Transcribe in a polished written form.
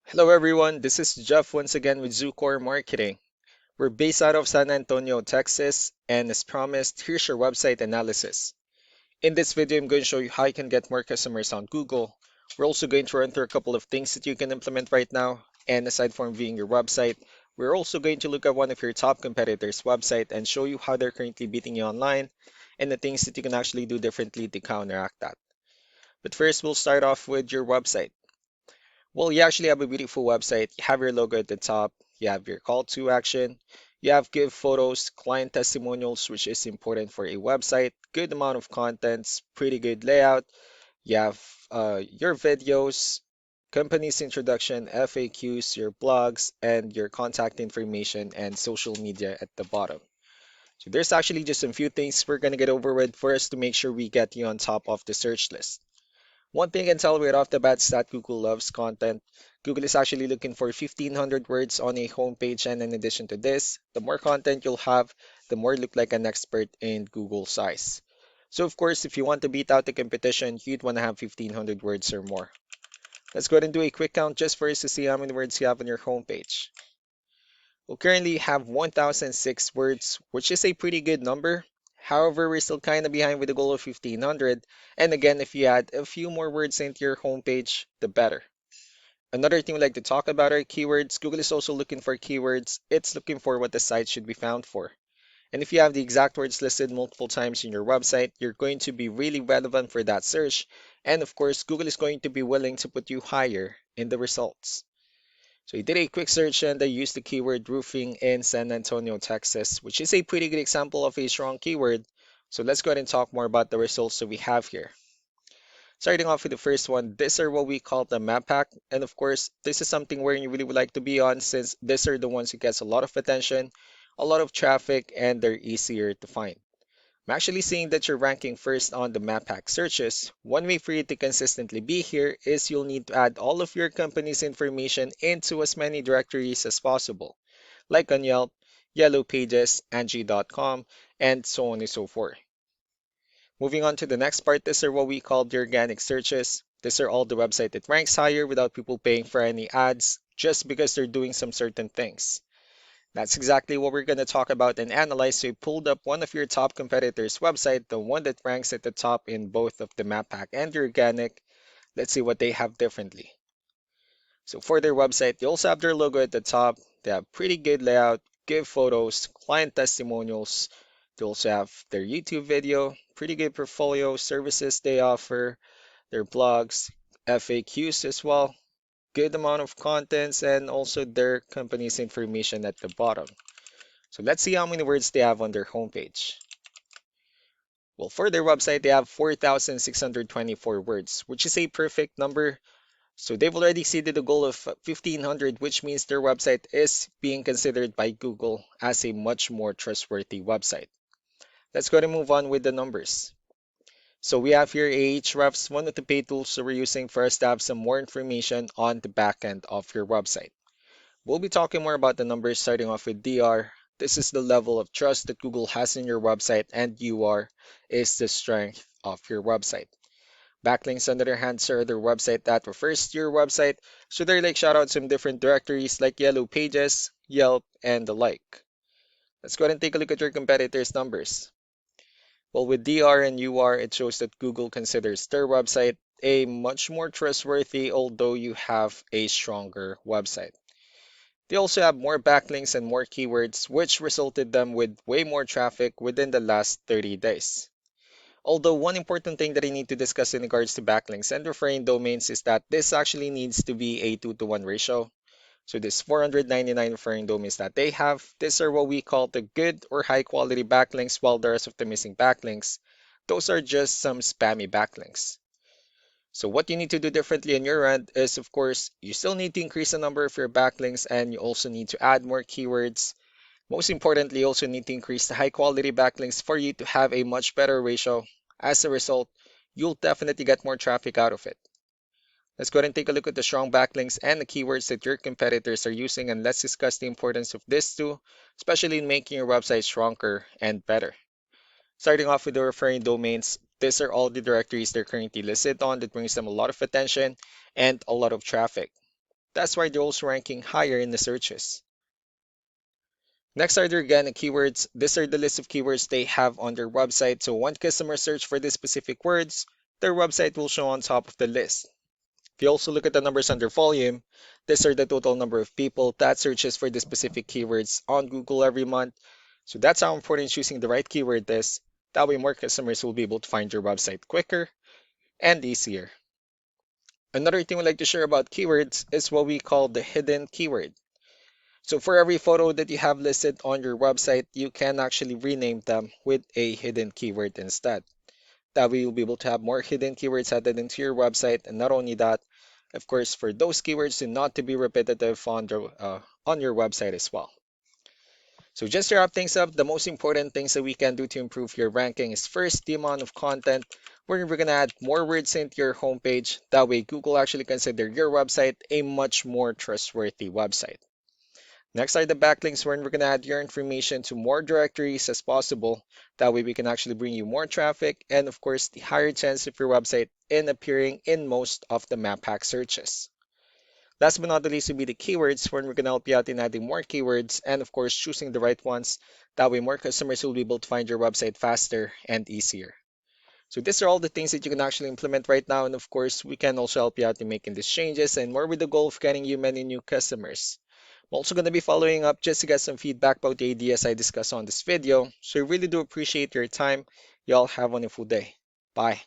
Hello everyone, this is Jeff once again with Zucore Marketing. We're based out of San Antonio, Texas, and as promised, here's your website analysis. In this video, I'm going to show you how you can get more customers on Google. We're also going to run through a couple of things that you can implement right now, and aside from viewing your website, we're also going to look at one of your top competitors' website and show you how they're currently beating you online and the things that you can actually do differently to counteract that. But first, we'll start off with your website. Well, you actually have a beautiful website. You have your logo at the top. You have your call to action. You have give photos, client testimonials, which is important for a website. Good amount of contents, pretty good layout. You have your videos, company's introduction, FAQs, your blogs, and your contact information and social media at the bottom. So there's actually just a few things we're gonna get over with first to make sure we get you on top of the search list. One thing I can tell right off the bat is that Google loves content. Google is actually looking for 1,500 words on a homepage, and in addition to this, the more content you'll have, the more you look like an expert in Google size. So of course, if you want to beat out the competition, you'd want to have 1,500 words or more. Let's go ahead and do a quick count just for us to see how many words you have on your homepage. We currently have 1,006 words, which is a pretty good number. However, we're still kind of behind with the goal of 1,500. And again, if you add a few more words into your homepage, the better. Another thing we like to talk about are keywords. Google is also looking for keywords. It's looking for what the site should be found for. And if you have the exact words listed multiple times in your website, you're going to be really relevant for that search. And of course, Google is going to be willing to put you higher in the results. So I did a quick search and I used the keyword roofing in San Antonio, Texas, which is a pretty good example of a strong keyword. So let's go ahead and talk more about the results that we have here. Starting off with the first one, these are what we call the map pack. And of course, this is something where you really would like to be on since these are the ones who gets a lot of attention, a lot of traffic, and they're easier to find. I'm actually seeing that you're ranking first on the map pack searches. One way for you to consistently be here is you'll need to add all of your company's information into as many directories as possible, like on Yelp, Yellow Pages, Angie.com, and so on and so forth. Moving on to the next part, these are what we call the organic searches. These are all the website that ranks higher without people paying for any ads, just because they're doing some certain things. That's exactly what we're going to talk about and analyze. So we pulled up one of your top competitors' website, the one that ranks at the top in both of the map pack and the organic. Let's see what they have differently. So for their website, they also have their logo at the top. They have pretty good layout, good photos, client testimonials. They also have their YouTube video, pretty good portfolio, services they offer, their blogs, FAQs as well, good amount of contents, and also their company's information at the bottom. So let's see how many words they have on their homepage. Well, for their website, they have 4,624 words, which is a perfect number. So they've already exceeded the goal of 1,500, which means their website is being considered by Google as a much more trustworthy website. Let's go and move on with the numbers. So we have here Ahrefs, one of the paid tools that we're using for us to have some more information on the back end of your website. We'll be talking more about the numbers starting off with DR. This is the level of trust that Google has in your website, and UR is the strength of your website. Backlinks, on the other hand, are their website that refers to your website, so they're like shoutouts in different directories like Yellow Pages, Yelp, and the like. Let's go ahead and take a look at your competitors' numbers. Well, with DR and UR, it shows that Google considers their website a much more trustworthy, although you have a stronger website. They also have more backlinks and more keywords, which resulted them with way more traffic within the last 30 days. Although one important thing that I need to discuss in regards to backlinks and referring domains is that this actually needs to be a 2 to 1 ratio. So this 499 referring domains that they have, these are what we call the good or high quality backlinks, while the rest of the missing backlinks, those are just some spammy backlinks. So what you need to do differently on your end is, of course, you still need to increase the number of your backlinks and you also need to add more keywords. Most importantly, you also need to increase the high quality backlinks for you to have a much better ratio. As a result, you'll definitely get more traffic out of it. Let's go ahead and take a look at the strong backlinks and the keywords that your competitors are using, and let's discuss the importance of this too, especially in making your website stronger and better. Starting off with the referring domains, these are all the directories they're currently listed on that brings them a lot of attention and a lot of traffic. That's why they're also ranking higher in the searches. Next are the organic keywords. These are the list of keywords they have on their website. So when customers search for these specific words, their website will show on top of the list. If you also look at the numbers under volume, these are the total number of people that searches for the specific keywords on Google every month. So that's how important choosing the right keyword is. That way more customers will be able to find your website quicker and easier. Another thing we like to share about keywords is what we call the hidden keyword. So for every photo that you have listed on your website, you can actually rename them with a hidden keyword instead. That way you'll be able to have more hidden keywords added into your website. And not only that, of course, for those keywords to not to be repetitive on your website as well. So just to wrap things up, the most important things that we can do to improve your ranking is first the amount of content, where we're going to add more words into your homepage. That way Google actually consider your website a much more trustworthy website. Next are the backlinks, where we're going to add your information to more directories as possible. That way we can actually bring you more traffic and of course the higher chance of your website in appearing in most of the map hack searches. Last but not the least will be the keywords, where we're going to help you out in adding more keywords and of course choosing the right ones. That way more customers will be able to find your website faster and easier. So these are all the things that you can actually implement right now, and of course we can also help you out in making these changes and more with the goal of getting you many new customers. I'm also going to be following up just to get some feedback about the ideas I discussed on this video. So I really do appreciate your time. Y'all have a wonderful day. Bye.